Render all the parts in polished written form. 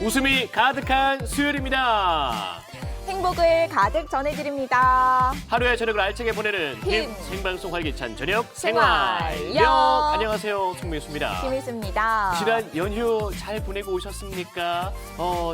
웃음이 가득한 수요일입니다. 행복을 가득 전해드립니다. 하루의 저녁을 알차게 보내는 힘. 생방송 활기찬 저녁 생활력. 생활력. 안녕하세요, 송민수입니다. 김일수입니다. 지난 연휴 잘 보내고 오셨습니까?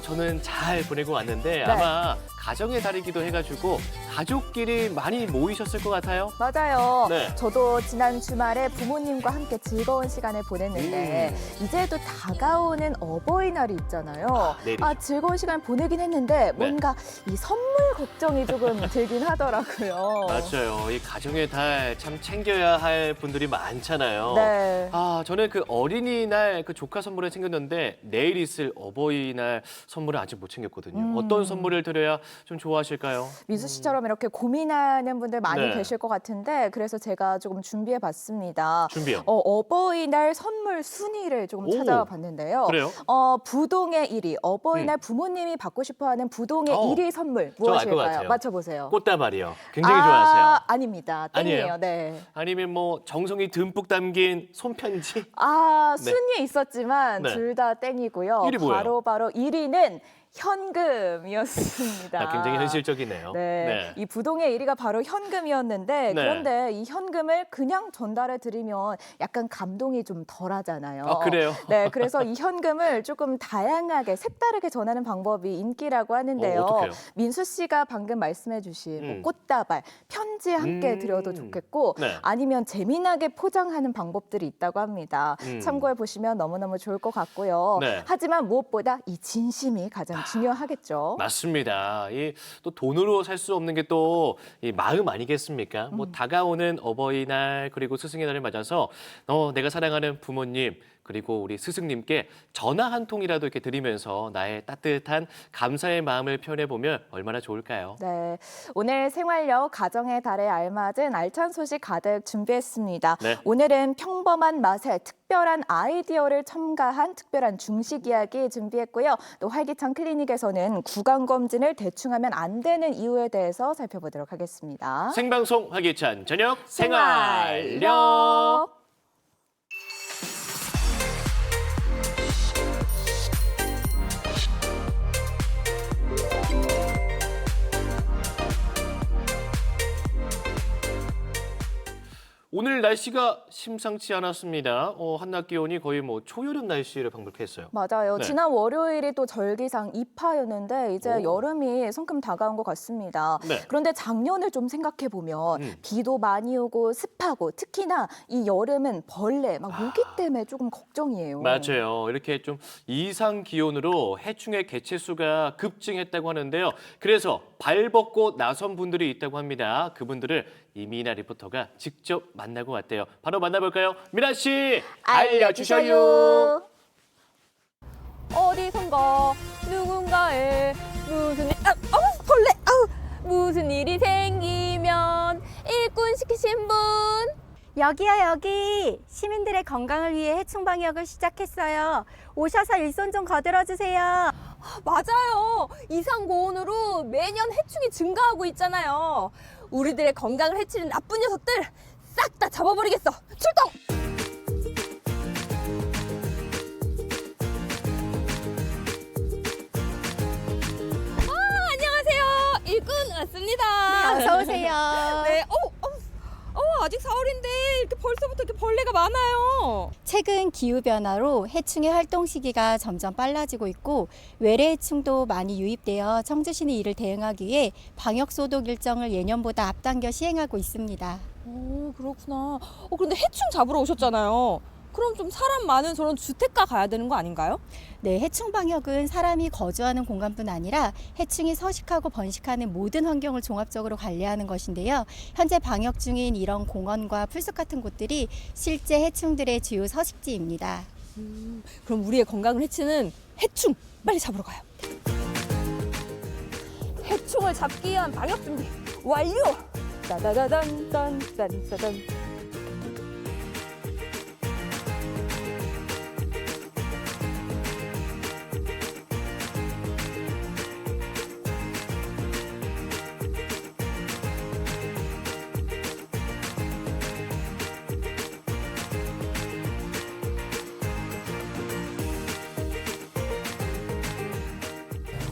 저는 잘 보내고 왔는데 아마 가정의 달이기도 해가지고 가족끼리 많이 모이셨을 것 같아요. 맞아요. 네. 저도 지난 주말에 부모님과 함께 즐거운 시간을 보냈는데 이제 또 다가오는 어버이날이 있잖아요. 내일이죠. 즐거운 시간 보내긴 했는데 뭔가 이 선물 걱정이 조금 들긴 하더라고요. 맞아요. 이 가정의 달 참 챙겨야 할 분들이 많잖아요. 네. 저는 그 어린이날 그 조카 선물을 챙겼는데 내일 있을 어버이날 선물을 아직 못 챙겼거든요. 어떤 선물을 드려야 좀 좋아하실까요? 민수 씨처럼 이렇게 고민하는 분들 많이 네. 계실 것 같은데 그래서 제가 조금 준비해봤습니다. 준비요. 어버이날 선물 순위를 조금 오. 찾아봤는데요. 그래요? 부동의 1위, 어버이날 부모님이 받고 싶어하는 부동의 1위 선물 저알 것 무엇일까요? 같아요. 맞춰보세요. 꽃다발이요. 굉장히 좋아하세요. 아닙니다. 땡이에요. 아니에요? 네. 아니면 뭐 정성이 듬뿍 담긴 손편지? 네. 순위에 있었지만 네. 둘 다 땡이고요. 1위 뭐예요? 바로 1위는 현금이었습니다. 굉장히 현실적이네요. 네. 이 부동의 1위가 바로 현금이었는데 그런데 이 현금을 그냥 전달해 드리면 약간 감동이 좀 덜하잖아요. 그래요? 네, 그래서 이 현금을 조금 다양하게 색다르게 전하는 방법이 인기라고 하는데요. 어떡해요? 민수 씨가 방금 말씀해 주신 뭐 꽃다발, 편지 함께 드려도 좋겠고 네. 아니면 재미나게 포장하는 방법들이 있다고 합니다. 참고해 보시면 너무너무 좋을 것 같고요. 네. 하지만 무엇보다 이 진심이 가장 중요하겠죠. 맞습니다. 또 돈으로 살 수 없는 게 또 이 마음 아니겠습니까? 뭐 다가오는 어버이날 그리고 스승의 날을 맞아서 내가 사랑하는 부모님 그리고 우리 스승님께 전화 한 통이라도 이렇게 드리면서 나의 따뜻한 감사의 마음을 표현해 보면 얼마나 좋을까요? 네, 오늘 생활력 가정의 달에 알맞은 알찬 소식 가득 준비했습니다. 네. 오늘은 평범한 맛에 특별한 아이디어를 첨가한 특별한 중식 이야기 준비했고요. 또 활기찬 클리닉에서는 구강검진을 대충 하면 안 되는 이유에 대해서 살펴보도록 하겠습니다. 생방송 활기찬 저녁 생활력. 오늘 날씨가 심상치 않았습니다. 한낮 기온이 거의 뭐 초여름 날씨를 방불케했어요. 맞아요. 네. 지난 월요일이 또 절기상 입하였는데 이제 여름이 성큼 다가온 것 같습니다. 네. 그런데 작년을 좀 생각해 보면 비도 많이 오고 습하고 특히나 이 여름은 벌레, 막 모기 때문에 조금 걱정이에요. 맞아요. 이렇게 좀 이상 기온으로 해충의 개체 수가 급증했다고 하는데요. 그래서 발벗고 나선 분들이 있다고 합니다. 그분들을 이민아 리포터가 직접 만나고 왔대요. 바로 만나볼까요? 미나 씨, 알려주셔요. 어디선가 누군가에 벌레! 무슨 일이 생기면 일꾼 시키신 분. 여기요, 여기. 시민들의 건강을 위해 해충 방역을 시작했어요. 오셔서 일손 좀 거들어 주세요. 맞아요. 이상 고온으로 매년 해충이 증가하고 있잖아요. 우리들의 건강을 해치는 나쁜 녀석들 싹 다 잡아버리겠어. 출동! 안녕하세요. 일꾼 왔습니다. 네, 어서 오세요. 네. 아직 4월인데 이렇게 벌써부터 이렇게 벌레가 많아요. 최근 기후변화로 해충의 활동 시기가 점점 빨라지고 있고 외래 해충도 많이 유입되어 청주시는 이를 대응하기 위해 방역 소독 일정을 예년보다 앞당겨 시행하고 있습니다. 오, 그렇구나. 그런데 해충 잡으러 오셨잖아요. 그럼 좀 사람 많은 저런 주택가 가야 되는 거 아닌가요? 네, 해충 방역은 사람이 거주하는 공간뿐 아니라 해충이 서식하고 번식하는 모든 환경을 종합적으로 관리하는 것인데요. 현재 방역 중인 이런 공원과 풀숲 같은 곳들이 실제 해충들의 주요 서식지입니다. 그럼 우리의 건강을 해치는 해충 빨리 잡으러 가요. 해충을 잡기 위한 방역 준비 완료. 따다다단딴딴따단.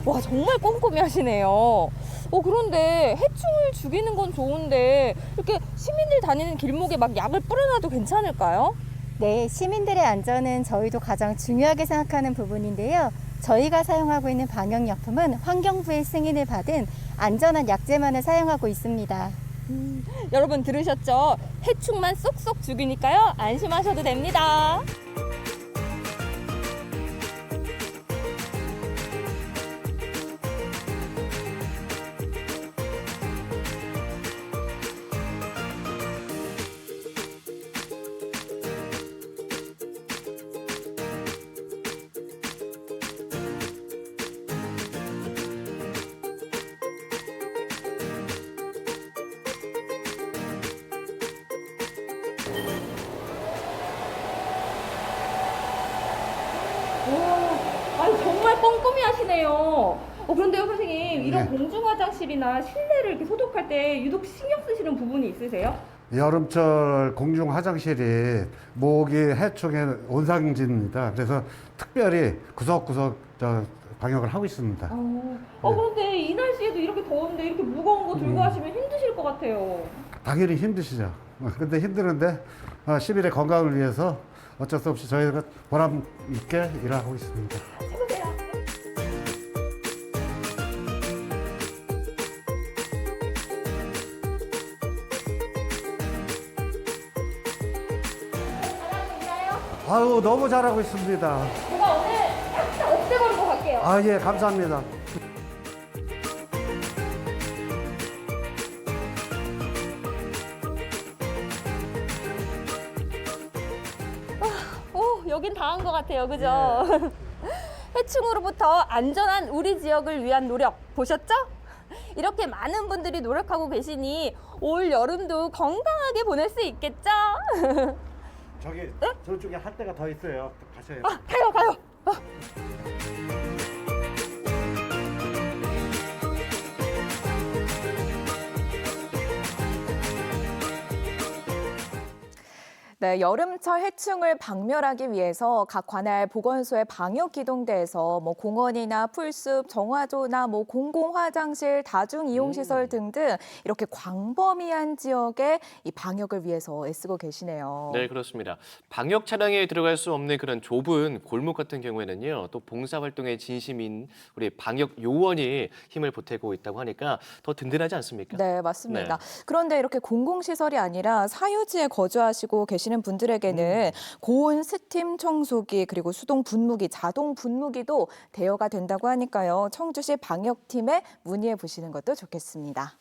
와, 정말 꼼꼼히 하시네요. 그런데 해충을 죽이는 건 좋은데 이렇게 시민들 다니는 길목에 막 약을 뿌려놔도 괜찮을까요? 네, 시민들의 안전은 저희도 가장 중요하게 생각하는 부분인데요. 저희가 사용하고 있는 방역약품은 환경부의 승인을 받은 안전한 약재만을 사용하고 있습니다. 여러분 들으셨죠? 해충만 쏙쏙 죽이니까요. 안심하셔도 됩니다. 아니, 정말 꼼꼼히 하시네요. 그런데요, 선생님, 이런 네. 공중 화장실이나 실내를 이렇게 소독할 때 유독 신경 쓰시는 부분이 있으세요? 여름철 공중 화장실이 모기 해충의 온상지입니다. 그래서 특별히 구석구석 방역을 하고 있습니다. 그런데 이 날씨에도 이렇게 더운데 이렇게 무거운 거 들고 하시면 힘드실 것 같아요. 당연히 힘드시죠. 근데 힘드는데 시민의 건강을 위해서 어쩔 수 없이 저희가 보람 있게 일하고 있습니다. 아유, 너무 잘하고 있습니다. 제가 오늘 싹다 없애버리고 갈게요. 아, 예, 감사합니다. 여긴 다 한 것 같아요. 그죠? 해충으로부터 안전한 우리 지역을 위한 노력 보셨죠? 이렇게 많은 분들이 노력하고 계시니 올 여름도 건강하게 보낼 수 있겠죠? 저기 저쪽에 할 데가 더 있어요. 가셔야 가요. 네, 여름철 해충을 박멸하기 위해서 각 관할 보건소의 방역 기동대에서 공원이나 풀숲, 정화조나 공공 화장실, 다중 이용 시설 등등 이렇게 광범위한 지역에 이 방역을 위해서 애쓰고 계시네요. 네, 그렇습니다. 방역 차량에 들어갈 수 없는 그런 좁은 골목 같은 경우에는요, 또 봉사활동에 진심인 우리 방역 요원이 힘을 보태고 있다고 하니까 더 든든하지 않습니까? 네, 맞습니다. 그런데 이렇게 공공시설이 아니라 사유지에 거주하시고 계시는 분들에게는 고온 스팀 청소기 그리고 수동 분무기, 자동 분무기도 대여가 된다고 하니까요. 청주시 방역팀에 문의해 보시는 것도 좋겠습니다.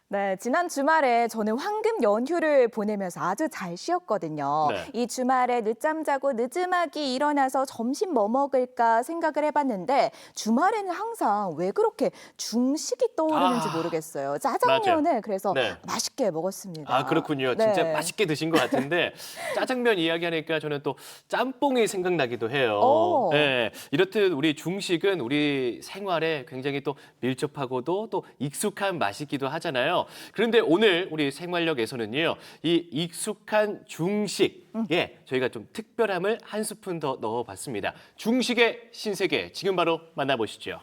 네, 지난 주말에 저는 황금 연휴를 보내면서 아주 잘 쉬었거든요. 네. 이 주말에 늦잠 자고 늦음하기 일어나서 점심 뭐 먹을까 생각을 해봤는데 주말에는 항상 왜 그렇게 중식이 떠오르는지 모르겠어요. 짜장면을 그래서 네. 맛있게 먹었습니다. 아, 그렇군요. 네. 진짜 맛있게 드신 것 같은데 짜장면 이야기하니까 저는 또 짬뽕이 생각나기도 해요. 오. 네, 이렇듯 우리 중식은 우리 생활에 굉장히 또 밀접하고도 또 익숙한 맛이기도 하잖아요. 그런데 오늘 우리 생활력에서는요, 이 익숙한 중식에 저희가 좀 특별함을 한 스푼 더 넣어봤습니다. 중식의 신세계, 지금 바로 만나보시죠.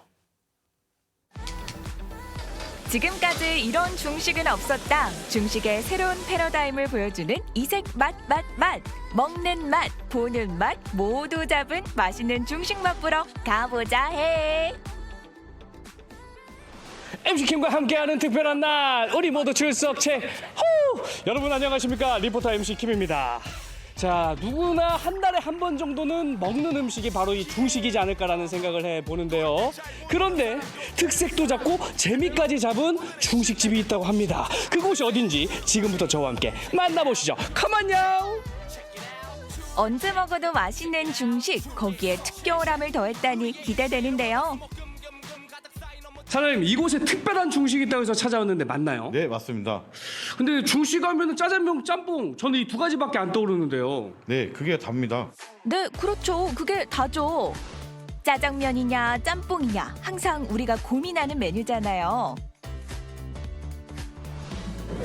지금까지 이런 중식은 없었다. 중식의 새로운 패러다임을 보여주는 이색 맛. 먹는 맛, 보는 맛 모두 잡은 맛있는 중식 맛보러 가보자 해. MC 킴과 함께하는 특별한 날, 우리 모두 출석체. 여러분 안녕하십니까? 리포터 MC 킴입니다. 자, 누구나 한 달에 한 번 정도는 먹는 음식이 바로 이 중식이지 않을까라는 생각을 해보는데요. 그런데 특색도 잡고 재미까지 잡은 중식집이 있다고 합니다. 그곳이 어딘지 지금부터 저와 함께 만나보시죠. 컴온요! 언제 먹어도 맛있는 중식, 거기에 특별함을 더했다니 기대되는데요. 사장님, 이곳에 특별한 중식이 있다고 해서 찾아왔는데 맞나요? 네, 맞습니다. 근데 중식 하면 짜장면, 짬뽕, 저는 이 두 가지밖에 안 떠오르는데요. 네, 그게 답니다. 네, 그렇죠. 그게 다죠. 짜장면이냐 짬뽕이냐 항상 우리가 고민하는 메뉴잖아요.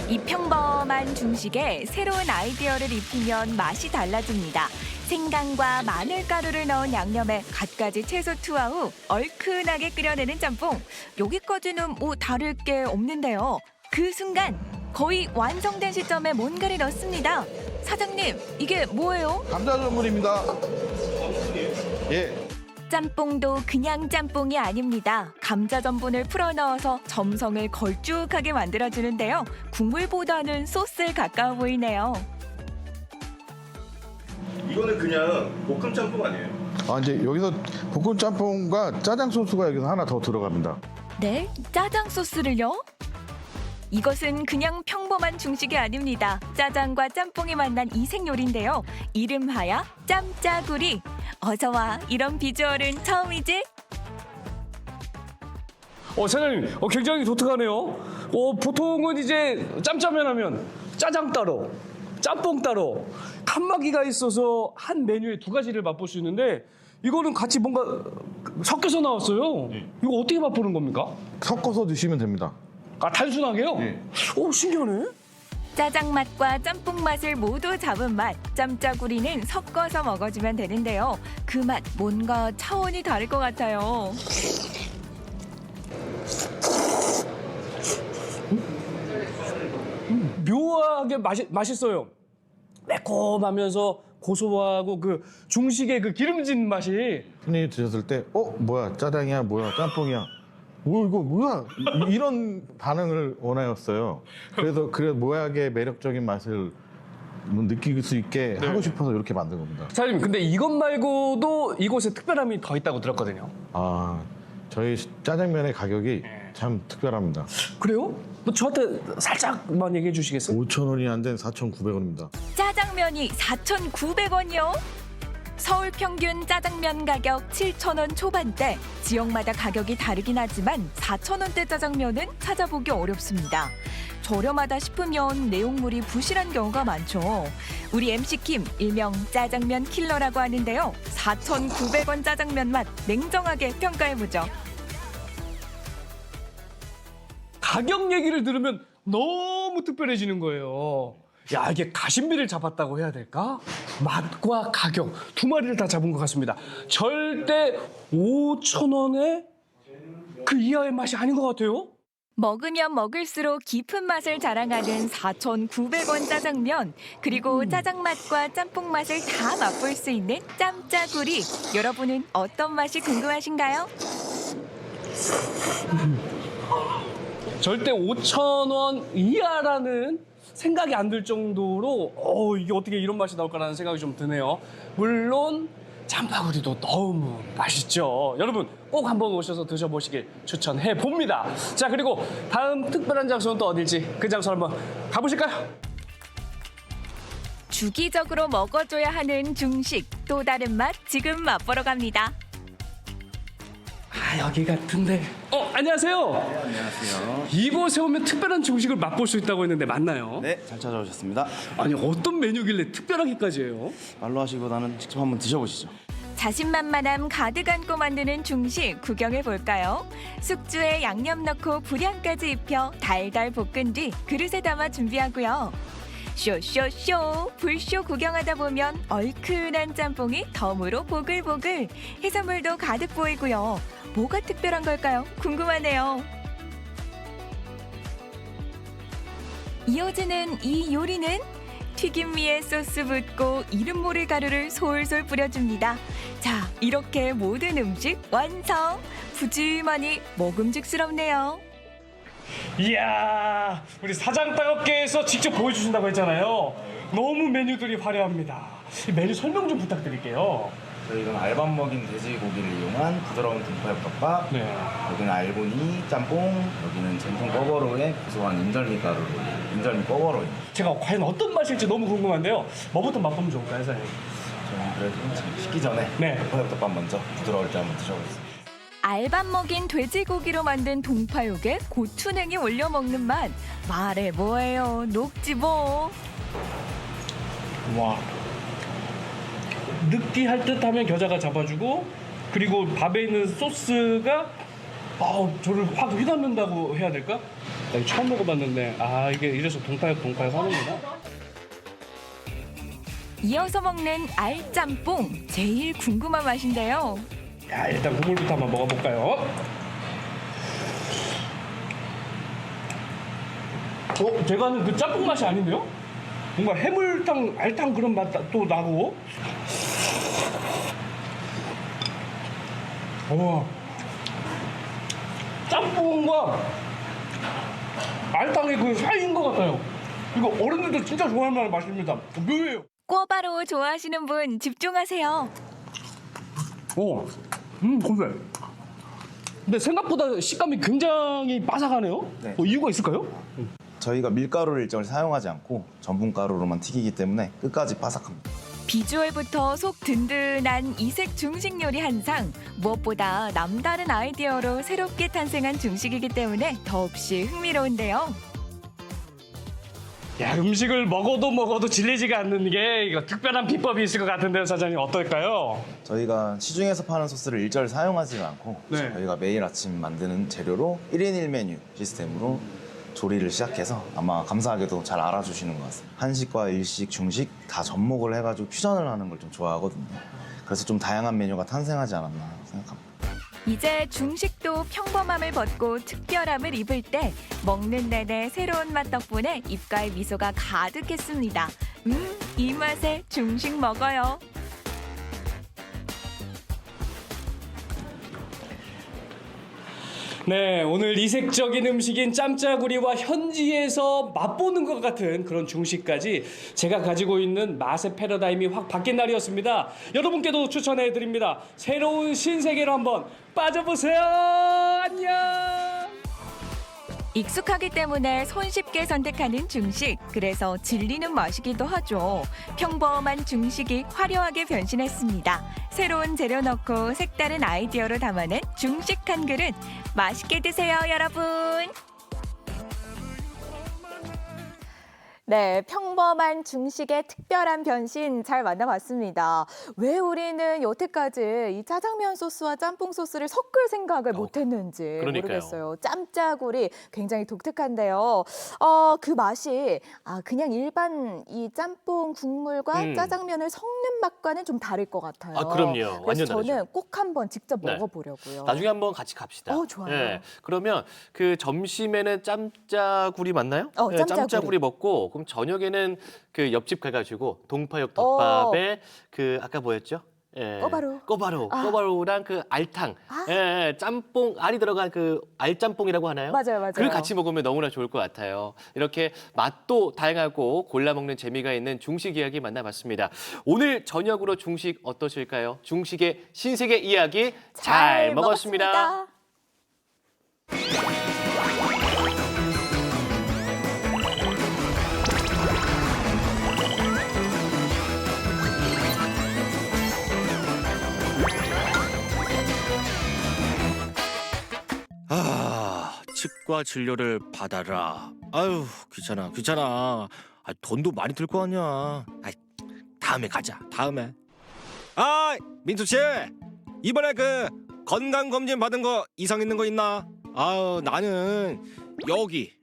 이 평범한 중식에 새로운 아이디어를 입히면 맛이 달라집니다. 생강과 마늘가루를 넣은 양념에 갖가지 채소 투하 후 얼큰하게 끓여내는 짬뽕. 여기까지는 뭐 다를 게 없는데요. 그 순간 거의 완성된 시점에 뭔가를 넣습니다. 사장님, 이게 뭐예요? 감자 전분입니다. 예. 짬뽕도 그냥 짬뽕이 아닙니다. 감자 전분을 풀어 넣어서 점성을 걸쭉하게 만들어주는데요. 국물보다는 소스에 가까워 보이네요. 이거는 그냥 볶음 짬뽕 아니에요? 아, 이제 여기서 볶음 짬뽕과 짜장 소스가 여기서 하나 더 들어갑니다. 네? 짜장 소스를요? 이것은 그냥 평범한 중식이 아닙니다. 짜장과 짬뽕이 만난 이색 요리인데요. 이름하여 짬짜구리. 어서 와, 이런 비주얼은 처음이지? 사장님, 굉장히 독특하네요. 보통은 이제 짬짜면 하면 짜장 따로, 짬뽕 따로, 칸막이가 있어서 한 메뉴에 두 가지를 맛볼 수 있는데 이거는 같이 뭔가 섞여서 나왔어요. 이거 어떻게 맛보는 겁니까? 섞어서 드시면 됩니다. 아, 단순하게요? 네. 신기하네. 짜장 맛과 짬뽕 맛을 모두 잡은 맛, 짬짜구리는 섞어서 먹어주면 되는데요. 그 맛 뭔가 차원이 다를 것 같아요. 묘하게 맛있어요. 매콤하면서 고소하고 그 중식의 그 기름진 맛이. 흔히 드셨을 때, 뭐야, 짜장이야, 뭐야, 짬뽕이야. 이거 뭐야? 이런 반응을 원하였어요. 그래서 모양의 매력적인 맛을 느낄 수 있게 하고 싶어서 이렇게 만든 겁니다. 사장님, 근데 이것 말고도 이곳에 특별함이 더 있다고 들었거든요. 아, 저희 짜장면의 가격이 참 특별합니다. 그래요? 뭐 저한테 살짝만 얘기해 주시겠어요? 5,000원이 안 된 4,900원입니다. 짜장면이 4,900원이요? 서울 평균 짜장면 가격 7,000원 초반대. 지역마다 가격이 다르긴 하지만 4,000원대 짜장면은 찾아보기 어렵습니다. 저렴하다 싶으면 내용물이 부실한 경우가 많죠. 우리 MC킴 일명 짜장면 킬러라고 하는데요. 4,900원 짜장면 맛 냉정하게 평가해보죠. 가격 얘기를 들으면 너무 특별해지는 거예요. 야, 이게 가심비를 잡았다고 해야 될까? 맛과 가격 두 마리를 다 잡은 것 같습니다. 절대 5,000원에 그 이하의 맛이 아닌 것 같아요. 먹으면 먹을수록 깊은 맛을 자랑하는 4,900원 짜장면, 그리고 짜장 맛과 짬뽕 맛을 다 맛볼 수 있는 짬짜구리. 여러분은 어떤 맛이 궁금하신가요? 절대 5,000원 이하라는 생각이 안 들 정도로 이게 어떻게 이런 맛이 나올까라는 생각이 좀 드네요. 물론 짬바구리도 너무 맛있죠. 여러분 꼭 한번 오셔서 드셔보시길 추천해 봅니다. 자, 그리고 다음 특별한 장소는 또 어딜지 그 장소 한번 가보실까요? 주기적으로 먹어줘야 하는 중식, 또 다른 맛 지금 맛보러 갑니다. 여기 같은데. 안녕하세요. 네, 안녕하세요. 이곳에 오면 특별한 중식을 맛볼 수 있다고 했는데 맞나요? 네, 잘 찾아오셨습니다. 아니, 어떤 메뉴길래 특별하기까지 해요? 말로 하시기보다는 직접 한번 드셔보시죠. 자신만만함 가득 안고 만드는 중식 구경해 볼까요? 숙주에 양념 넣고 불향까지 입혀 달달 볶은 뒤 그릇에 담아 준비하고요. 쇼쇼쇼 불쇼 구경하다 보면 얼큰한 짬뽕이 덤으로 보글보글, 해산물도 가득 보이고요. 뭐가 특별한 걸까요? 궁금하네요. 이어지는 이 요리는 튀김 위에 소스 붓고 이름 모를 가루를 솔솔 뿌려줍니다. 자, 이렇게 모든 음식 완성! 푸짐하니 먹음직스럽네요. 이야, 우리 사장 따갑게에서 직접 보여주신다고 했잖아요. 너무 메뉴들이 화려합니다. 이 메뉴 설명 좀 부탁드릴게요. 저희는 알밥 먹인 돼지고기를 이용한 부드러운 등파엽덮밥, 네. 여기는 알고니 짬뽕, 여기는 전통 꿔바로우에 고소한 인절미 가루로 인절미 꿔바로우입니다. 제가 과연 어떤 맛일지 너무 궁금한데요. 뭐부터 맛보면 좋을까요, 사장님? 저는 그래도 지금 식기 전에 네. 등파엽덮밥 먼저 부드러울 때 한번 드셔보겠습니다. 알밥 먹인 돼지고기로 만든 동파육에 고추냉이 올려 먹는 맛. 말해 뭐예요, 녹지 뭐. 와, 느끼할 듯하면 겨자가 잡아주고, 그리고 밥에 있는 소스가 저를 확 휘감는다고 해야 될까? 나 이거 처음 먹어봤는데 이게 이래서 동파육 하는구나. 이어서 먹는 알짬뽕 제일 궁금한 맛인데요. 야, 일단 국물부터 한번 먹어볼까요? 제가 아는 그 짬뽕 맛이 아닌데요? 뭔가 해물탕, 알탕 그런 맛 또 나고. 짬뽕과 알탕의 그 사이인 것 같아요. 이거 어른들도 진짜 좋아할 만한 맛입니다. 묘해요. 꿔바로 좋아하시는 분 집중하세요. 고소해. 근데 생각보다 식감이 굉장히 바삭하네요. 네. 이유가 있을까요? 저희가 밀가루를 일정을 사용하지 않고 전분가루로만 튀기기 때문에 끝까지 바삭합니다. 비주얼부터 속 든든한 이색 중식 요리 한상. 무엇보다 남다른 아이디어로 새롭게 탄생한 중식이기 때문에 더없이 흥미로운데요. 야, 음식을 먹어도 질리지가 않는 게 이거 특별한 비법이 있을 것 같은데요, 사장님 어떨까요? 저희가 시중에서 파는 소스를 일절 사용하지 않고 네. 저희가 매일 아침 만드는 재료로 1인 1메뉴 시스템으로 조리를 시작해서 아마 감사하게도 잘 알아주시는 것 같습니다. 한식과 일식, 중식 다 접목을 해가지고 퓨전을 하는 걸 좀 좋아하거든요. 그래서 좀 다양한 메뉴가 탄생하지 않았나 생각합니다. 이제 중식도 평범함을 벗고 특별함을 입을 때 먹는 내내 새로운 맛 덕분에 입가에 미소가 가득했습니다. 이 맛에 중식 먹어요. 네, 오늘 이색적인 음식인 짬짜구리와 현지에서 맛보는 것 같은 그런 중식까지 제가 가지고 있는 맛의 패러다임이 확 바뀐 날이었습니다. 여러분께도 추천해드립니다. 새로운 신세계로 한번 빠져보세요. 안녕. 익숙하기 때문에 손쉽게 선택하는 중식. 그래서 질리는 맛이기도 하죠. 평범한 중식이 화려하게 변신했습니다. 새로운 재료 넣고 색다른 아이디어로 담아낸 중식 한 그릇. 맛있게 드세요, 여러분. 네, 평범한 중식의 특별한 변신 잘 만나봤습니다. 왜 우리는 여태까지 이 짜장면 소스와 짬뽕 소스를 섞을 생각을 못했는지 그러니까요. 모르겠어요. 짬짜구리 굉장히 독특한데요. 그 맛이 그냥 일반 이 짬뽕 국물과 짜장면을 섞는 맛과는 좀 다를 것 같아요. 그럼요. 그래서 완전 저는 다르죠. 꼭 한번 직접 네. 먹어보려고요. 나중에 한번 같이 갑시다. 좋아요. 그러면 그 점심에는 짬짜구리 맞나요? 짬짜구리. 짬짜구리 먹고 그럼 저녁에는 그 옆집 가가지고 동파육 덮밥에 그 아까 뭐였죠? 꼬바로우랑 그 알탕, 짬뽕 알이 들어간 그 알짬뽕이라고 하나요? 맞아요. 그걸 같이 먹으면 너무나 좋을 것 같아요. 이렇게 맛도 다양하고 골라 먹는 재미가 있는 중식 이야기 만나봤습니다. 오늘 저녁으로 중식 어떠실까요? 중식의 신세계 이야기 잘 먹었습니다. 치과 진료를 받아라. 아유, 귀찮아. 돈도 많이 들 거 아니야. 다음에 가자. 다음에. 민수 씨, 이번에 그 건강 검진 받은 거 이상 있는 거 있나? 나는 여기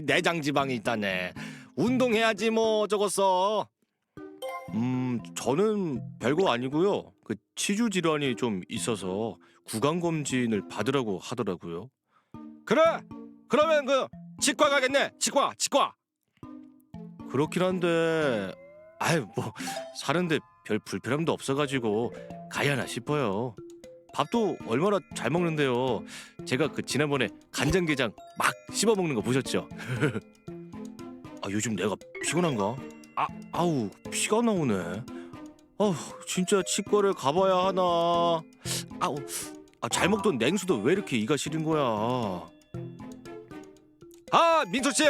내장 지방이 있다네. 운동해야지 뭐 적었어. 저는 별거 아니고요. 그 치주 질환이 좀 있어서 구강 검진을 받으라고 하더라고요. 그래. 그러면 그 치과 가겠네. 치과. 그렇긴 한데 뭐 사는데 별 불편함도 없어가지고 가야나 싶어요. 밥도 얼마나 잘 먹는데요. 제가 그 지난번에 간장게장 막 씹어 먹는 거 보셨죠? 요즘 내가 피곤한가? 아우 피가 나오네. 진짜 치과를 가봐야 하나. 잘 먹던 냉수도 왜 이렇게 이가 시린 거야? 민수 씨,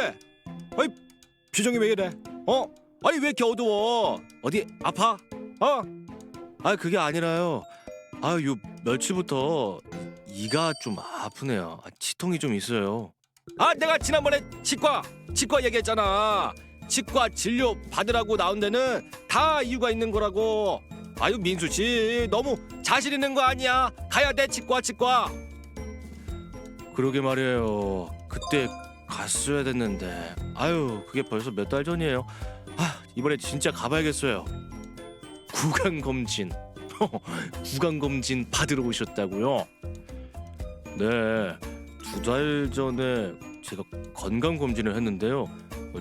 표정이 왜 이래? 왜 이렇게 어두워? 어디 아파? 그게 아니라요. 요 며칠부터 이가 좀 아프네요. 치통이 좀 있어요. 내가 지난번에 치과 얘기했잖아. 치과 진료 받으라고 나온 데는 다 이유가 있는 거라고. 민수 씨 너무 자신 있는 거 아니야? 가야 돼 치과. 그러게 말이에요. 그때 갔어야 됐는데. 아유, 그게 벌써 몇 달 전이에요. 이번에 진짜 가봐야겠어요. 구강검진. 구강검진 받으러 오셨다고요? 네, 2달 전에 제가 건강검진을 했는데요.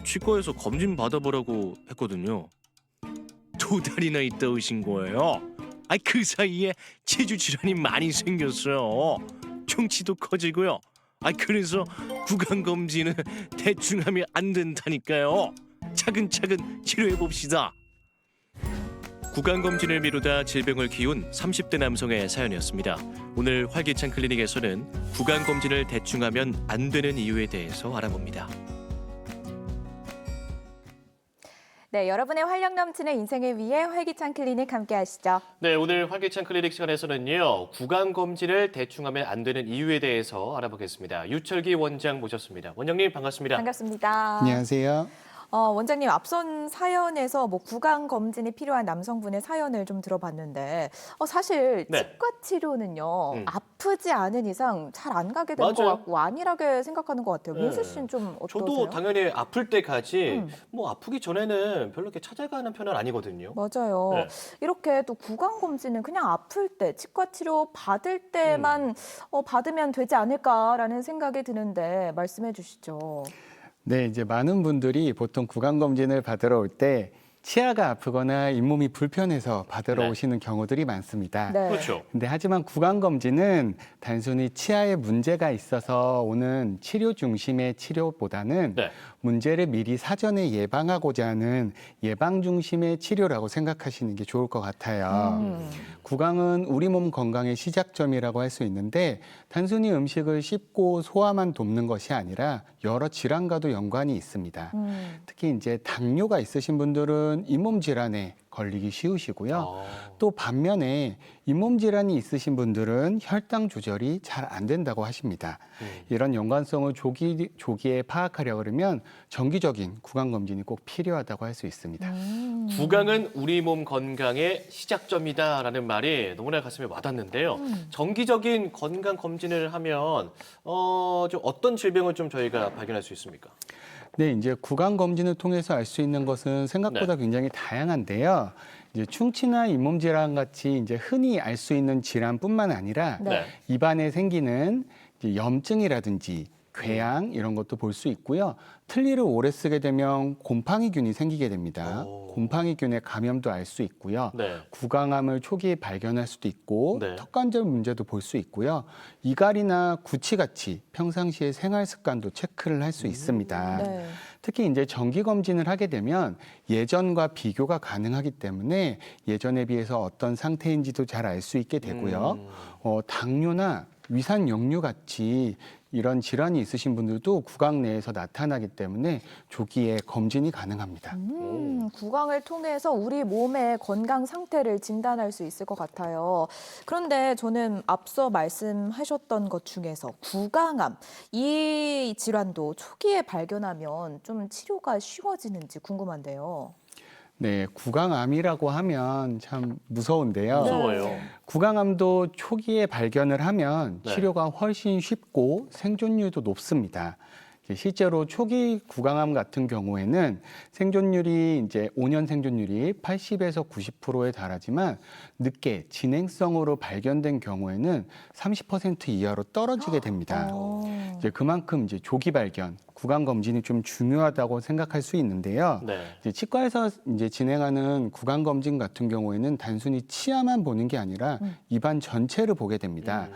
치과에서 검진 받아보라고 했거든요. 2달이나 있다 오신 거예요? 그 사이에 체주 질환이 많이 생겼어요. 충치도 커지고요. 그래서 구강검진은 대충 하면 안 된다니까요. 차근차근 치료해 봅시다. 구강검진을 미루다 질병을 키운 30대 남성의 사연이었습니다. 오늘 활기찬 클리닉에서는 구강검진을 대충 하면 안 되는 이유에 대해서 알아봅니다. 네, 여러분의 활력 넘치는 인생을 위해 활기찬 클리닉 함께 하시죠. 네, 오늘 활기찬 클리닉 시간에서는요. 구강검진을 대충 하면 안 되는 이유에 대해서 알아보겠습니다. 유철기 원장 모셨습니다. 원장님 반갑습니다. 반갑습니다. 안녕하세요. 원장님, 앞선 사연에서 뭐 구강 검진이 필요한 남성분의 사연을 좀 들어봤는데 사실 네. 치과 치료는요 아프지 않은 이상 잘 안 가게 되는 것 맞아요. 같고 안일하게 생각하는 것 같아요. 네. 민수 씨는 좀 어떠세요? 저도 당연히 아플 때까지 뭐 아프기 전에는 별로 이렇게 찾아가는 편은 아니거든요. 맞아요. 네. 이렇게 또 구강 검진은 그냥 아플 때 치과 치료 받을 때만 받으면 되지 않을까라는 생각이 드는데 말씀해 주시죠. 네, 이제 많은 분들이 보통 구강검진을 받으러 올 때 치아가 아프거나 잇몸이 불편해서 받으러 네. 오시는 경우들이 많습니다. 네. 그렇죠. 근데 하지만 구강검진은 단순히 치아에 문제가 있어서 오는 치료 중심의 치료보다는 네. 문제를 미리 사전에 예방하고자 하는 예방 중심의 치료라고 생각하시는 게 좋을 것 같아요. 구강은 우리 몸 건강의 시작점이라고 할 수 있는데 단순히 음식을 씹고 소화만 돕는 것이 아니라 여러 질환과도 연관이 있습니다. 특히 이제 당뇨가 있으신 분들은 잇몸 질환에 걸리기 쉬우시고요. 또 반면에 잇몸 질환이 있으신 분들은 혈당 조절이 잘 안 된다고 하십니다. 이런 연관성을 조기에 파악하려 그러면 정기적인 구강 검진이 꼭 필요하다고 할 수 있습니다. 구강은 우리 몸 건강의 시작점이다라는 말이 너무나 가슴에 와닿는데요. 정기적인 건강 검진을 하면 좀 어떤 질병을 좀 저희가 발견할 수 있습니까? 네, 이제 구강 검진을 통해서 알 수 있는 것은 생각보다 굉장히 다양한데요. 이제 충치나 잇몸 질환 같이 이제 흔히 알 수 있는 질환뿐만 아니라 네. 입안에 생기는 이제 염증이라든지 궤양 이런 것도 볼 수 있고요. 틀니를 오래 쓰게 되면 곰팡이균이 생기게 됩니다. 곰팡이균의 감염도 알 수 있고요. 네. 구강암을 초기에 발견할 수도 있고 네. 턱관절 문제도 볼 수 있고요. 이갈이나 구취같이 평상시의 생활 습관도 체크를 할 수 있습니다. 네. 특히 이제 정기 검진을 하게 되면 예전과 비교가 가능하기 때문에 예전에 비해서 어떤 상태인지도 잘 알 수 있게 되고요. 당뇨나 위산 역류 같이 이런 질환이 있으신 분들도 구강 내에서 나타나기 때문에 조기에 검진이 가능합니다. 구강을 통해서 우리 몸의 건강 상태를 진단할 수 있을 것 같아요. 그런데 저는 앞서 말씀하셨던 것 중에서 구강암, 이 질환도 초기에 발견하면 좀 치료가 쉬워지는지 궁금한데요. 네, 구강암이라고 하면 참 무서운데요. 무서워요. 구강암도 초기에 발견을 하면 네. 치료가 훨씬 쉽고 생존율도 높습니다. 실제로 초기 구강암 같은 경우에는 생존율이 이제 5년 생존율이 80에서 90%에 달하지만 늦게 진행성으로 발견된 경우에는 30% 이하로 떨어지게 됩니다. 이제 그만큼 이제 조기 발견, 구강 검진이 좀 중요하다고 생각할 수 있는데요. 네. 이제 치과에서 이제 진행하는 구강 검진 같은 경우에는 단순히 치아만 보는 게 아니라 입안 전체를 보게 됩니다.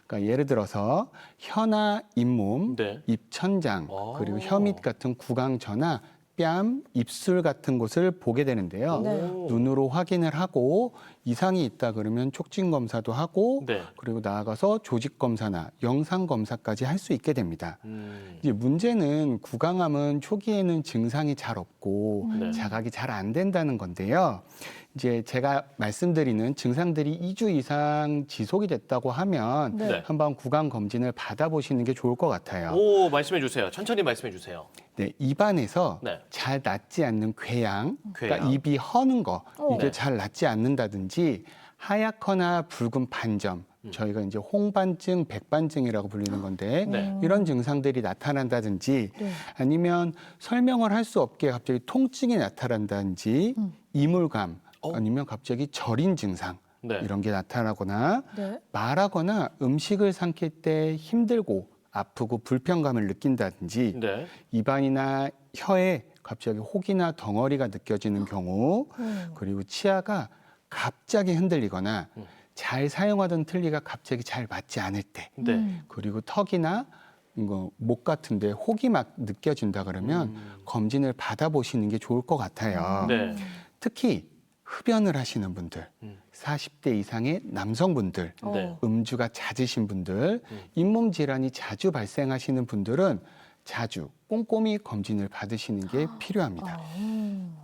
그러니까 예를 들어서 혀나 잇몸, 네. 입천장, 그리고 혀밑 같은 구강저나 뺨, 입술 같은 곳을 보게 되는데요. 네. 눈으로 확인을 하고 이상이 있다 그러면 촉진 검사도 하고 네. 그리고 나아가서 조직 검사나 영상 검사까지 할 수 있게 됩니다. 이제 문제는 구강암은 초기에는 증상이 잘 없고 네. 자각이 잘 안 된다는 건데요. 이제 제가 말씀드리는 증상들이 2주 이상 지속이 됐다고 하면 네. 한번 구강 검진을 받아보시는 게 좋을 것 같아요. 오, 말씀해 주세요. 천천히 말씀해 주세요. 네, 입안에서 네. 잘 낫지 않는 궤양, 그러니까 궤양. 입이 허는 거, 이게 네. 잘 낫지 않는다든지 하얗거나 붉은 반점, 저희가 이제 홍반증, 백반증이라고 불리는 건데 네. 이런 증상들이 나타난다든지 네. 아니면 설명을 할 수 없게 갑자기 통증이 나타난다든지 이물감 아니면 갑자기 저린 증상 네. 이런 게 나타나거나 네. 말하거나 음식을 삼킬 때 힘들고 아프고 불편감을 느낀다든지 네. 입안이나 혀에 갑자기 혹이나 덩어리가 느껴지는 경우 그리고 치아가 갑자기 흔들리거나 잘 사용하던 틀니가 갑자기 잘 맞지 않을 때 네. 그리고 턱이나 이거 목 같은데 혹이 막 느껴진다 그러면 검진을 받아보시는 게 좋을 것 같아요. 네. 특히 흡연을 하시는 분들, 40대 이상의 남성분들, 네. 음주가 잦으신 분들, 잇몸 질환이 자주 발생하시는 분들은 자주 꼼꼼히 검진을 받으시는 게 필요합니다.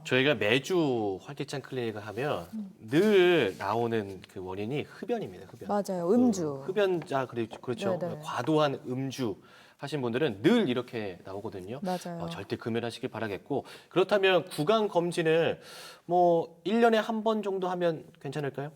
저희가 매주 활기찬 클리닉을 하면 늘 나오는 그 원인이 흡연입니다. 흡연. 맞아요. 음주. 흡연자 그렇죠. 네네. 과도한 음주 하신 분들은 늘 이렇게 나오거든요. 맞아요. 절대 금연하시길 바라겠고 그렇다면 구강 검진을 뭐 1년에 한 번 정도 하면 괜찮을까요?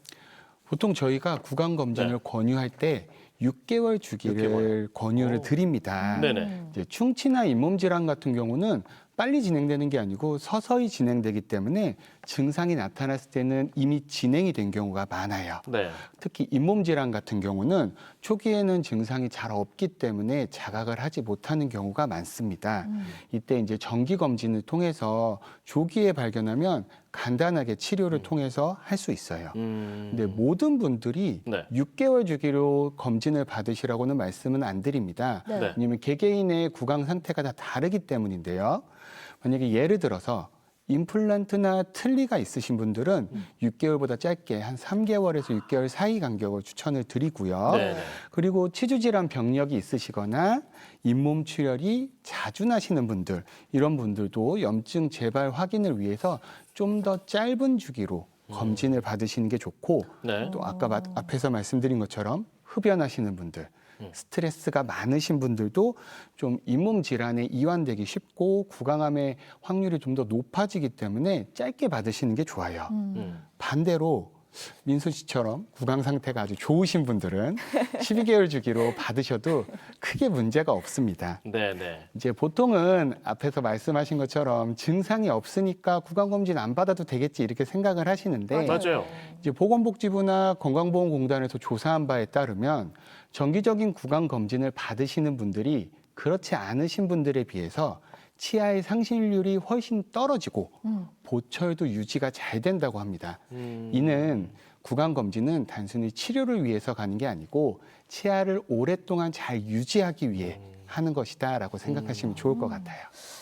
보통 저희가 구강 검진을 네. 권유할 때 6개월 주기를 6개월. 권유를 오. 드립니다. 네네. 이제 충치나 잇몸 질환 같은 경우는 빨리 진행되는 게 아니고 서서히 진행되기 때문에 증상이 나타났을 때는 이미 진행이 된 경우가 많아요. 네. 특히 잇몸 질환 같은 경우는 초기에는 증상이 잘 없기 때문에 자각을 하지 못하는 경우가 많습니다. 이때 이제 정기 검진을 통해서 조기에 발견하면 간단하게 치료를 통해서 할 수 있어요. 근데 모든 분들이 네. 6개월 주기로 검진을 받으시라고는 말씀은 안 드립니다. 네. 네. 왜냐하면 개개인의 구강 상태가 다 다르기 때문인데요. 만약에 예를 들어서 임플란트나 틀니가 있으신 분들은 6개월보다 짧게 한 3개월에서 6개월 사이 간격을 추천을 드리고요. 네네. 그리고 치주 질환 병력이 있으시거나 잇몸 출혈이 자주 나시는 분들, 이런 분들도 염증 재발 확인을 위해서 좀 더 짧은 주기로 검진을 받으시는 게 좋고 네. 또 아까 앞에서 말씀드린 것처럼 흡연하시는 분들, 스트레스가 많으신 분들도 좀 잇몸 질환에 이완되기 쉽고 구강암의 확률이 좀 더 높아지기 때문에 짧게 받으시는 게 좋아요. 반대로 민수 씨처럼 구강 상태가 아주 좋으신 분들은 12개월 주기로 받으셔도 크게 문제가 없습니다. 네네. 이제 보통은 앞에서 말씀하신 것처럼 증상이 없으니까 구강 검진 안 받아도 되겠지 이렇게 생각을 하시는데 맞아요. 이제 보건복지부나 건강보험공단에서 조사한 바에 따르면 정기적인 구강 검진을 받으시는 분들이 그렇지 않으신 분들에 비해서 치아의 상실률이 훨씬 떨어지고 보철도 유지가 잘 된다고 합니다. 이는 구강 검진은 단순히 치료를 위해서 가는 게 아니고 치아를 오랫동안 잘 유지하기 위해 하는 것이다라고 생각하시면 좋을 것 같아요.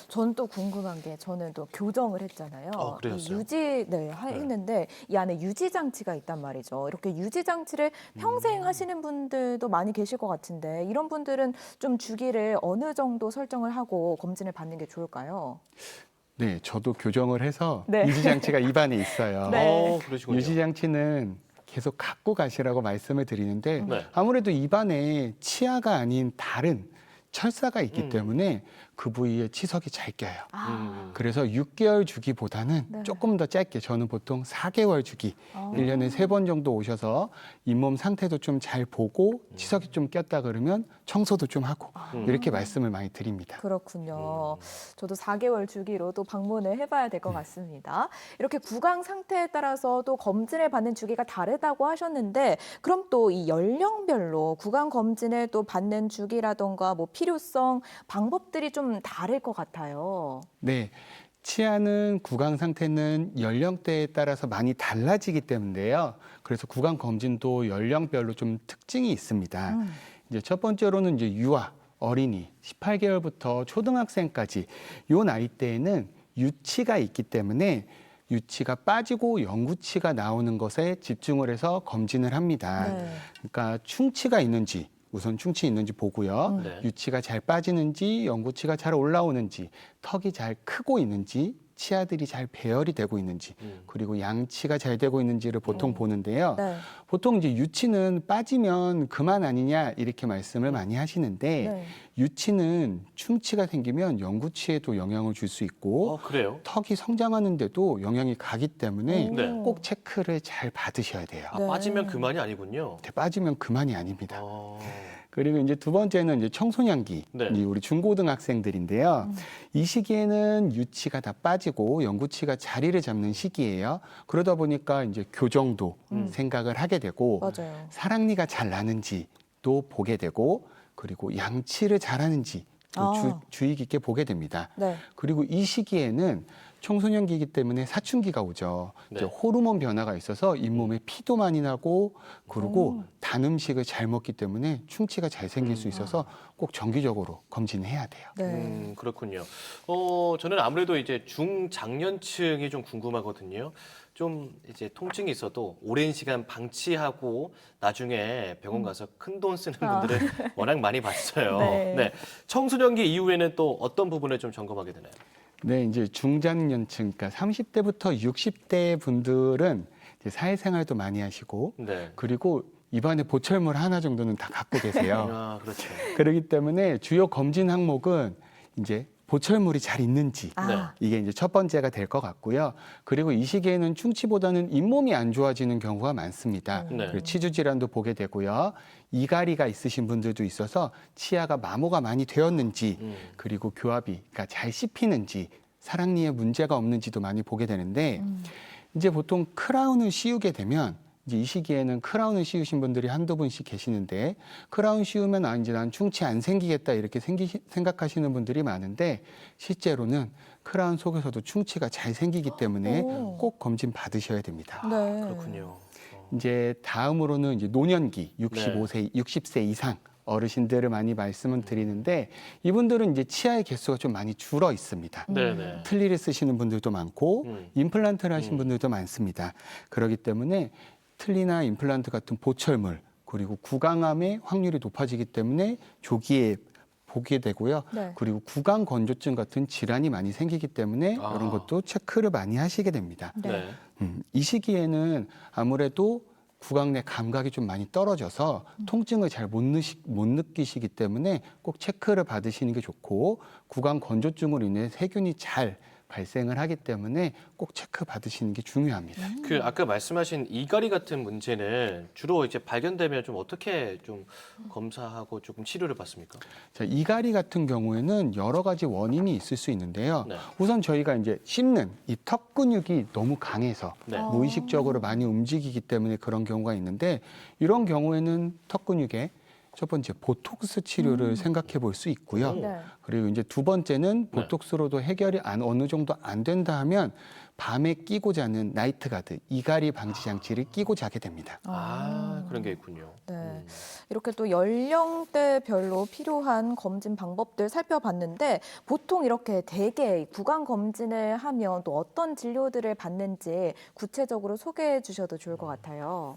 전 또 궁금한 게 저는 또 교정을 했잖아요. 그러셨어요? 이 유지 했는데 이 안에 유지 장치가 있단 말이죠. 이렇게 유지 장치를 평생 하시는 분들도 많이 계실 것 같은데 이런 분들은 좀 주기를 어느 정도 설정을 하고 검진을 받는 게 좋을까요? 네, 저도 교정을 해서 네. 유지장치가 입안에 있어요. 네. 그러시군요. 유지장치는 계속 갖고 가시라고 말씀을 드리는데 네. 아무래도 입안에 치아가 아닌 다른 철사가 있기 때문에 그 부위에 치석이 잘 껴요. 그래서 6개월 주기보다는 네. 조금 더 짧게 저는 보통 4개월 주기 1년에 3번 정도 오셔서 잇몸 상태도 좀 잘 보고 치석이 좀 꼈다 그러면 청소도 좀 하고 이렇게 말씀을 많이 드립니다. 그렇군요. 저도 4개월 주기로 또 방문을 해봐야 될 것 같습니다. 이렇게 구강 상태에 따라서 또 검진을 받는 주기가 다르다고 하셨는데 그럼 또 이 연령별로 구강 검진을 또 받는 주기라던가 뭐 필요성, 방법들이 좀 다를 것 같아요. 네. 치아는 구강 상태는 연령대에 따라서 많이 달라지기 때문에요. 그래서 구강 검진도 연령별로 좀 특징이 있습니다. 이제 첫 번째로는 이제 유아, 어린이, 18개월부터 초등학생까지 요 나이대에는 유치가 있기 때문에 유치가 빠지고 영구치가 나오는 것에 집중을 해서 검진을 합니다. 네. 그러니까 충치가 있는지 우선 충치 있는지 보고요. 네. 유치가 잘 빠지는지 영구치가 잘 올라오는지 턱이 잘 크고 있는지 치아들이 잘 배열이 되고 있는지 그리고 양치가 잘 되고 있는지를 보통 보는데요. 네. 보통 이제 유치는 빠지면 그만 아니냐 이렇게 말씀을 많이 하시는데 네. 유치는 충치가 생기면 영구치에도 영향을 줄 수 있고 그래요? 턱이 성장하는데도 영향이 가기 때문에 네. 꼭 체크를 잘 받으셔야 돼요. 네. 빠지면 그만이 아니군요. 빠지면 그만이 아닙니다. 어. 그리고 이제 두 번째는 이제 청소년기, 네. 이제 우리 중고등학생들인데요. 이 시기에는 유치가 다 빠지고 영구치가 자리를 잡는 시기예요. 그러다 보니까 이제 교정도 생각을 하게 되고 맞아요. 사랑니가 잘 나는지도 보게 되고 그리고 양치를 잘하는지 또 주의 깊게 보게 됩니다. 네. 그리고 이 시기에는 청소년기이기 때문에 사춘기가 오죠. 네. 이제 호르몬 변화가 있어서 잇몸에 피도 많이 나고 그리고 단 음식을 잘 먹기 때문에 충치가 잘 생길 수 있어서 꼭 정기적으로 검진을 해야 돼요. 네. 그렇군요. 저는 아무래도 이제 중장년층이 좀 궁금하거든요. 좀 이제 통증이 있어도 오랜 시간 방치하고 나중에 병원 가서 큰 돈 쓰는 분들을 워낙 많이 봤어요. 네. 네. 청소년기 이후에는 또 어떤 부분을 좀 점검하게 되나요? 네, 이제 중장년층, 그러니까 30대부터 60대 분들은 이제 사회생활도 많이 하시고 네. 그리고 입안에 보철물 하나 정도는 다 갖고 계세요. 아, 그렇죠. 그렇기 때문에 주요 검진 항목은 이제 보철물이 잘 있는지 네. 이게 이제 첫 번째가 될 것 같고요. 그리고 이 시기에는 충치보다는 잇몸이 안 좋아지는 경우가 많습니다. 네. 그리고 치주 질환도 보게 되고요. 이갈이가 있으신 분들도 있어서 치아가 마모가 많이 되었는지 그리고 교합이 그러니까 잘 씹히는지 사랑니에 문제가 없는지도 많이 보게 되는데 이제 보통 크라운을 씌우게 되면 이제 이 시기에는 크라운을 씌우신 분들이 한두 분씩 계시는데 크라운 씌우면 이제 난 충치 안 생기겠다 이렇게 생각하시는 분들이 많은데 실제로는 크라운 속에서도 충치가 잘 생기기 때문에 꼭 검진 받으셔야 됩니다. 네. 그렇군요. 이제 다음으로는 이제 노년기 65세, 60세 이상 어르신들을 많이 말씀을 드리는데 이분들은 이제 치아의 개수가 좀 많이 줄어 있습니다. 네네. 틀니를 쓰시는 분들도 많고 임플란트를 하신 분들도 많습니다. 그렇기 때문에 틀니나 임플란트 같은 보철물 그리고 구강암의 확률이 높아지기 때문에 조기에 보게 되고요. 네. 그리고 구강 건조증 같은 질환이 많이 생기기 때문에 이런 것도 체크를 많이 하시게 됩니다. 네. 이 시기에는 아무래도 구강 내 감각이 좀 많이 떨어져서 통증을 잘 못 느끼시기 때문에 꼭 체크를 받으시는 게 좋고 구강 건조증으로 인해 세균이 잘 발생을 하기 때문에 꼭 체크 받으시는 게 중요합니다. 그 아까 말씀하신 이갈이 같은 문제는 주로 이제 발견되면 좀 어떻게 좀 검사하고 조금 치료를 받습니까? 자, 이갈이 같은 경우에는 여러 가지 원인이 있을 수 있는데요. 네. 우선 저희가 이제 씹는 이 턱 근육이 너무 강해서 네. 무의식적으로 많이 움직이기 때문에 그런 경우가 있는데 이런 경우에는 턱 근육에 첫 번째 보톡스 치료를 생각해 볼 수 있고요. 네. 그리고 이제 두 번째는 보톡스로도 해결이 어느 정도 안 된다 하면 밤에 끼고 자는 나이트 가드, 이갈이 방지 장치를 끼고 자게 됩니다. 그런 게 있군요. 네. 이렇게 또 연령대별로 필요한 검진 방법들 살펴봤는데 보통 이렇게 대개 구강 검진을 하면 또 어떤 진료들을 받는지 구체적으로 소개해 주셔도 좋을 것 같아요.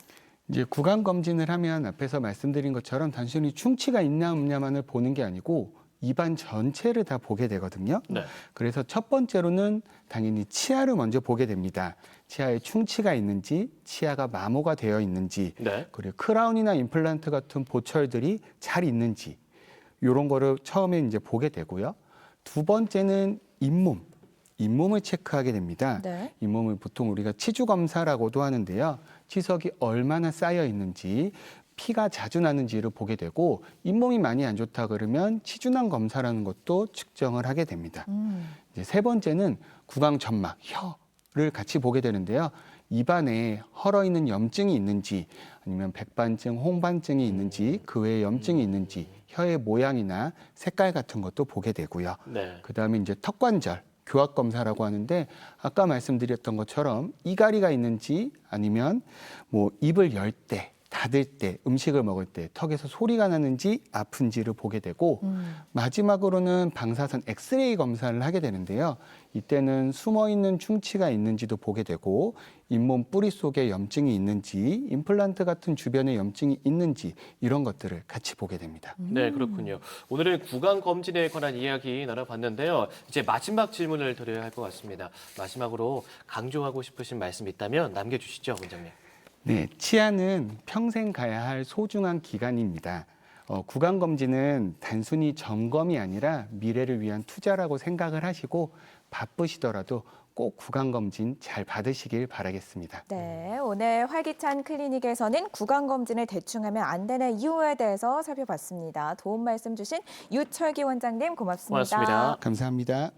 이제 구강 검진을 하면 앞에서 말씀드린 것처럼 단순히 충치가 있냐 없냐만을 보는 게 아니고 입안 전체를 다 보게 되거든요. 네. 그래서 첫 번째로는 당연히 치아를 먼저 보게 됩니다. 치아에 충치가 있는지, 치아가 마모가 되어 있는지, 네. 그리고 크라운이나 임플란트 같은 보철들이 잘 있는지 이런 거를 처음에 이제 보게 되고요. 두 번째는 잇몸을 체크하게 됩니다. 네. 잇몸을 보통 우리가 치주 검사라고도 하는데요. 치석이 얼마나 쌓여 있는지, 피가 자주 나는지를 보게 되고 잇몸이 많이 안 좋다 그러면 치주낭 검사라는 것도 측정을 하게 됩니다. 이제 세 번째는 구강 점막, 혀를 같이 보게 되는데요. 입안에 헐어 있는 염증이 있는지 아니면 백반증, 홍반증이 있는지 그 외에 염증이 있는지 혀의 모양이나 색깔 같은 것도 보게 되고요. 네. 그다음에 이제 턱관절 교합 검사라고 하는데 아까 말씀드렸던 것처럼 이갈이가 있는지 아니면 뭐 입을 열 때 닫을 때, 음식을 먹을 때 턱에서 소리가 나는지 아픈지를 보게 되고 마지막으로는 방사선 엑스레이 검사를 하게 되는데요. 이때는 숨어있는 충치가 있는지도 보게 되고 잇몸 뿌리 속에 염증이 있는지 임플란트 같은 주변에 염증이 있는지 이런 것들을 같이 보게 됩니다. 네, 그렇군요. 오늘은 구강 검진에 관한 이야기 나눠봤는데요. 이제 마지막 질문을 드려야 할 것 같습니다. 마지막으로 강조하고 싶으신 말씀 있다면 남겨주시죠, 원장님. 네, 치아는 평생 가야 할 소중한 기관입니다. 구강 검진은 단순히 점검이 아니라 미래를 위한 투자라고 생각을 하시고 바쁘시더라도 꼭 구강 검진 잘 받으시길 바라겠습니다. 네, 오늘 활기찬 클리닉에서는 구강 검진을 대충 하면 안 되는 이유에 대해서 살펴봤습니다. 도움 말씀 주신 유철기 원장님 고맙습니다. 고맙습니다. 감사합니다.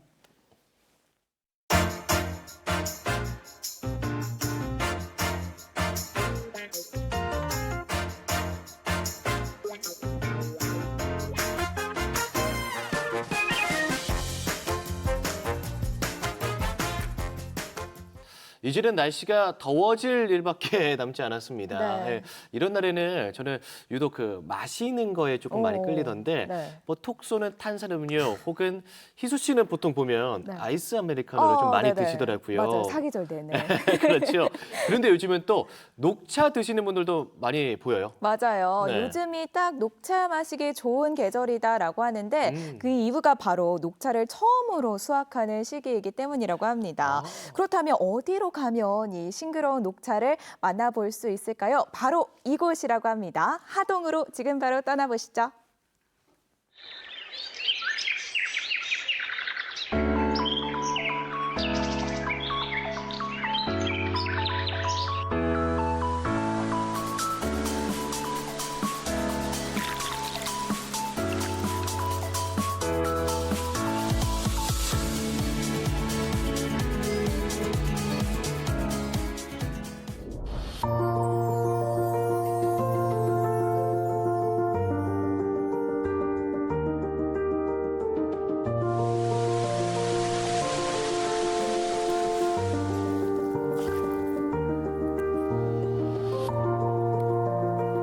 이제는 날씨가 더워질 일밖에 남지 않았습니다. 네. 예, 이런 날에는 저는 유독 그 마시는 거에 조금 많이 끌리던데 네. 뭐 톡 쏘는 탄산음료 혹은 희수 씨는 보통 보면 네. 아이스 아메리카노를 좀 많이 네네. 드시더라고요. 맞아요, 사계절 되네. 그렇죠. 그런데 요즘은 또 녹차 드시는 분들도 많이 보여요. 맞아요. 네. 요즘이 딱 녹차 마시기 좋은 계절이다라고 하는데 그 이유가 바로 녹차를 처음으로 수확하는 시기이기 때문이라고 합니다. 그렇다면 어디로 가면 이 싱그러운 녹차를 만나볼 수 있을까요? 바로 이곳이라고 합니다. 하동으로 지금 바로 떠나보시죠.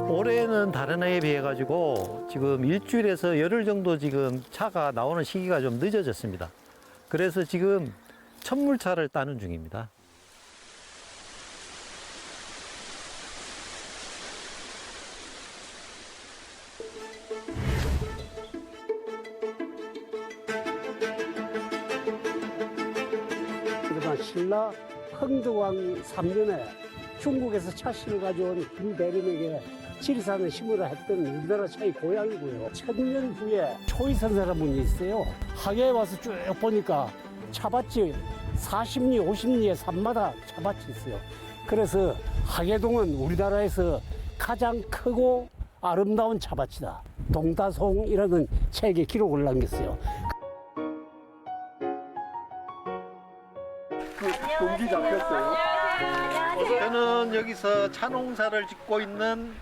올해는 다른 해에 비해 가지고 지금 일주일에서 열흘 정도 지금 차가 나오는 시기가 좀 늦어졌습니다. 그래서 지금 천물차를 따는 중입니다. 그러나 신라 흥덕왕 3년에 중국에서 차씨를 가져온 김대림에게 지리산에 심으라 했던 우리나라 차의 고향이고요. 1000년 후에 초이선사라는 분이 있어요. 하계에 와서 쭉 보니까 차밭이 40리, 50리의 산마다 차밭이 있어요. 그래서 하계동은 우리나라에서 가장 크고 아름다운 차밭이다. 동다송이라는 책에 기록을 남겼어요. 공기 잡혔어요. 저는 여기서 차농사를 짓고 있는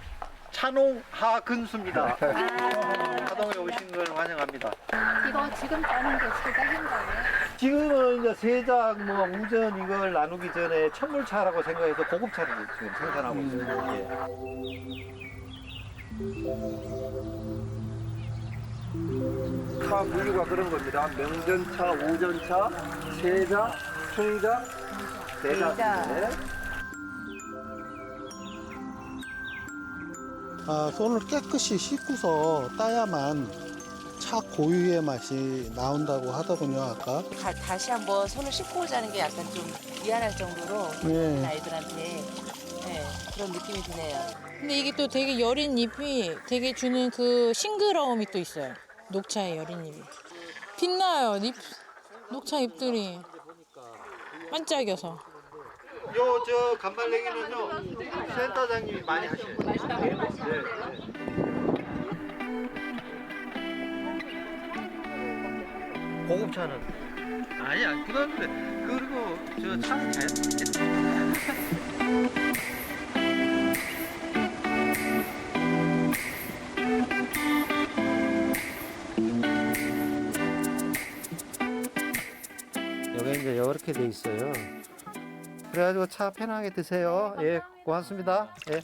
차농하근수입니다. 하동에 오신 걸 환영합니다. 이거 지금 따는 게 세작인가요? 지금은 이제 세작, 뭐 우전 이걸 나누기 전에 천물차라고 생각해서 고급차를 지금 생산하고 있습니다. 차 분류가 그런 겁니다. 명전차, 우전차, 세작, 충작, 대작. 네. 손을 깨끗이 씻고서 따야만 차 고유의 맛이 나온다고 하더군요, 아까. 다시 한번 손을 씻고 오자는 게 약간 좀 미안할 정도로 네. 아이들한테 그런 느낌이 드네요. 근데 이게 또 되게 여린 잎이 되게 주는 그 싱그러움이 또 있어요. 녹차의 여린 잎이. 빛나요, 녹차 잎들이. 반짝여서. 저 간발랭이는요 센터장님이 많이 하시는 거예요. 고급차는 아니야 그런데 그리고 저 차는 자연. 여기 이제 이렇게 돼 있어요. 그래가지고 차 편하게 드세요. 예, 고맙습니다. 예.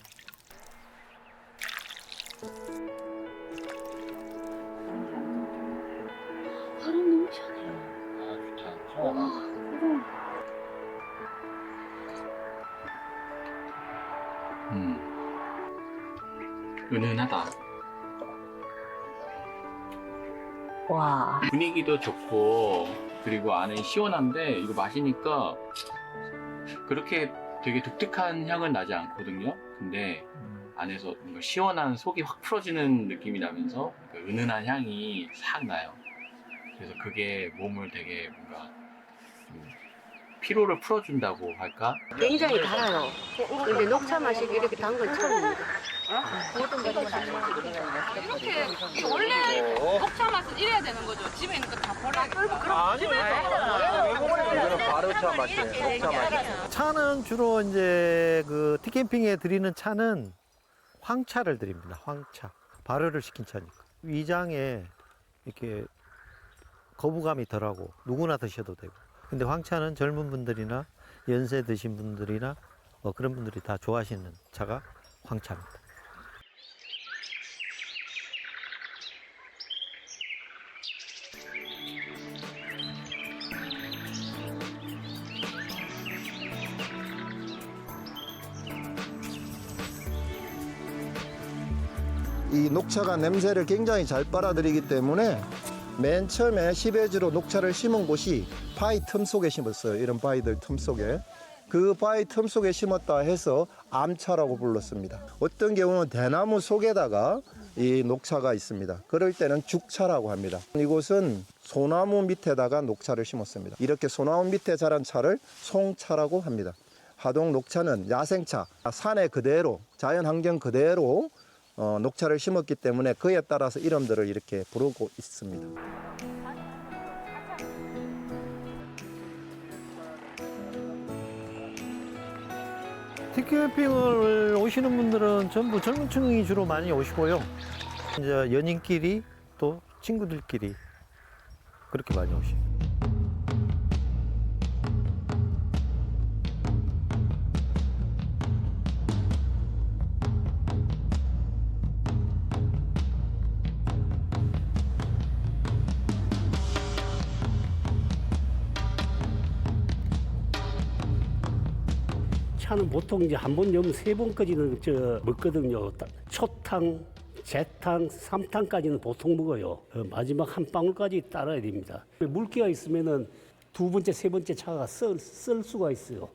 은은하다. 와. 분위기도 좋고 그리고 안에 시원한데 이거 마시니까 그렇게 되게 독특한 향은 나지 않거든요. 근데 안에서 뭔가 시원한 속이 확 풀어지는 느낌이 나면서 그 은은한 향이 싹 나요. 그래서 그게 몸을 되게 뭔가 좀 피로를 풀어준다고 할까? 굉장히 달아요. 근데 녹차 맛이 이렇게 단 건 처음입니다. 이렇게 원래 녹차 맛은 이래야 되는 거죠. 집에 있는 거 다 버려야 되는 이거는 바로차 맛이에요. 녹차 맛. 차는 주로 이제 그 티캠핑에 드리는 차는 황차를 드립니다. 황차. 발효를 시킨 차니까. 위장에 이렇게 거부감이 덜하고 누구나 드셔도 되고. 근데 황차는 젊은 분들이나 연세 드신 분들이나 그런 분들이 다 좋아하시는 차가 황차입니다. 이 녹차가 냄새를 굉장히 잘 빨아들이기 때문에 맨 처음에 10회지로 녹차를 심은 곳이 바위 틈 속에 심었어요. 이런 바위들 틈 속에. 그 바위 틈 속에 심었다 해서 암차라고 불렀습니다. 어떤 경우는 대나무 속에다가 이 녹차가 있습니다. 그럴 때는 죽차라고 합니다. 이곳은 소나무 밑에다가 녹차를 심었습니다. 이렇게 소나무 밑에 자란 차를 송차라고 합니다. 하동 녹차는 야생차, 산에 그대로, 자연 환경 그대로 녹차를 심었기 때문에 그에 따라서 이름들을 이렇게 부르고 있습니다. 티캠핑을 오시는 분들은 전부 젊은 층이 주로 많이 오시고요. 이제 연인끼리 또 친구들끼리 그렇게 많이 오시고. 차는 보통 이제 한 번 넣으면 3번까지는 먹거든요. 초탕, 재탕, 3탕까지는 보통 먹어요. 마지막 한 방울까지 따라야 됩니다. 물기가 있으면은 2번째, 3번째 차가 쓸 수가 있어요.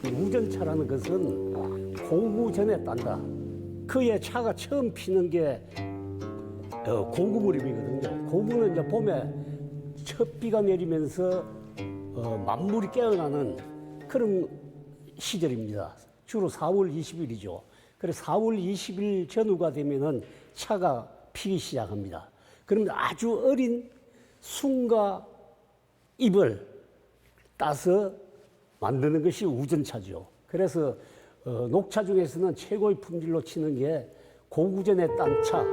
우전차라는 것은 고구 전에 딴다. 그의 차가 처음 피는 게 고구 무렵이거든요. 고구는 이제 봄에 첫 비가 내리면서 만물이 깨어나는 그런 시절입니다. 주로 4월 20일이죠. 그래서 4월 20일 전후가 되면은 차가 피기 시작합니다. 그러면 아주 어린 순과 잎을 따서 만드는 것이 우전차죠. 그래서 녹차 중에서는 최고의 품질로 치는 게 고구전에 딴 차.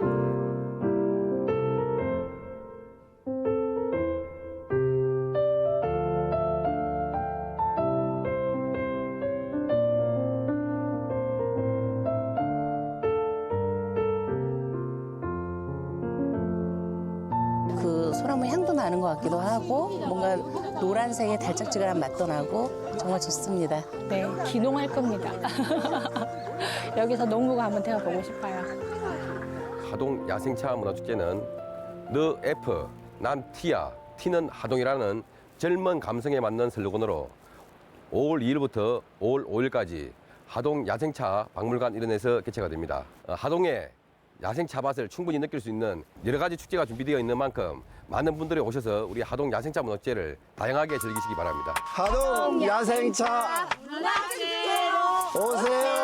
그 소나무 향도 나는 것 같기도 하고 뭔가 노란색의 달짝지근한 맛도 나고 정말 좋습니다. 네, 기농할 겁니다. 여기서 농부가 한번 되어보고 싶어요. 하동 야생차 문화축제는 너 F, 난 T야, T는 하동이라는 젊은 감성에 맞는 슬로건으로 5월 2일부터 5월 5일까지 하동 야생차 박물관 일원에서 개최가 됩니다. 하동에 야생차 맛을 충분히 느낄 수 있는 여러 가지 축제가 준비되어 있는 만큼 많은 분들이 오셔서 우리 하동 야생차 문화축제를 다양하게 즐기시기 바랍니다. 하동 야생차 오세요.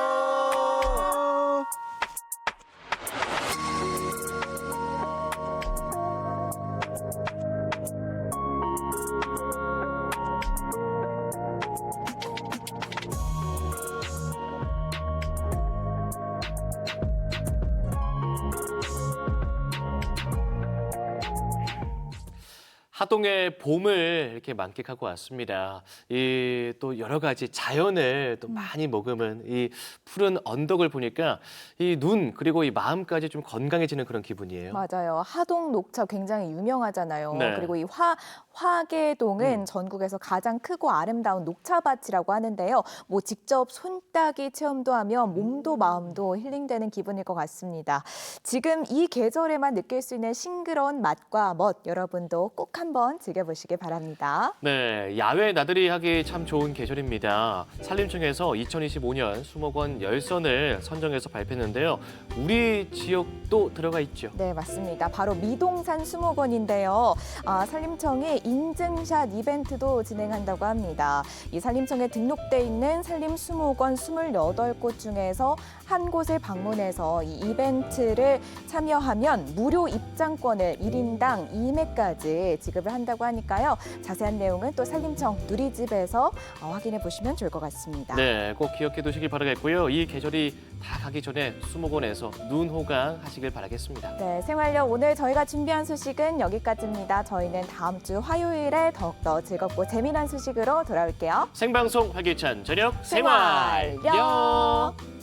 하동의 봄을 이렇게 만끽하고 왔습니다. 이 또 여러 가지 자연을 또 많이 머금은 이 푸른 언덕을 보니까 이 눈 그리고 이 마음까지 좀 건강해지는 그런 기분이에요. 맞아요. 하동 녹차 굉장히 유명하잖아요. 네. 그리고 이 화계동은 전국에서 가장 크고 아름다운 녹차밭이라고 하는데요. 뭐 직접 손따기 체험도 하면 몸도 마음도 힐링되는 기분일 것 같습니다. 지금 이 계절에만 느낄 수 있는 싱그러운 맛과 멋 여러분도 꼭 한번 즐겨보시기 바랍니다. 네, 야외 나들이 하기 참 좋은 계절입니다. 산림청에서 2025년 수목원 열선을 선정해서 발표했는데요. 우리 지역도 들어가 있죠. 네, 맞습니다. 바로 미동산 수목원인데요. 산림청이 인증샷 이벤트도 진행한다고 합니다. 이 산림청에 등록돼 있는 산림수목원 28곳 중에서 한 곳을 방문해서 이 이벤트를 참여하면 무료 입장권을 1인당 2매까지 지급을 한다고 하니까요. 자세한 내용은 또 산림청 누리집에서 확인해 보시면 좋을 것 같습니다. 네, 꼭 기억해 두시길 바라겠고요. 이 계절이 다 가기 전에 수목원에서 눈 호강 하시길 바라겠습니다. 네, 생활력 오늘 저희가 준비한 소식은 여기까지입니다. 저희는 다음 주 화요일에 더욱더 즐겁고 재미난 소식으로 돌아올게요. 생방송 활기찬 저녁 생활력. 생활력.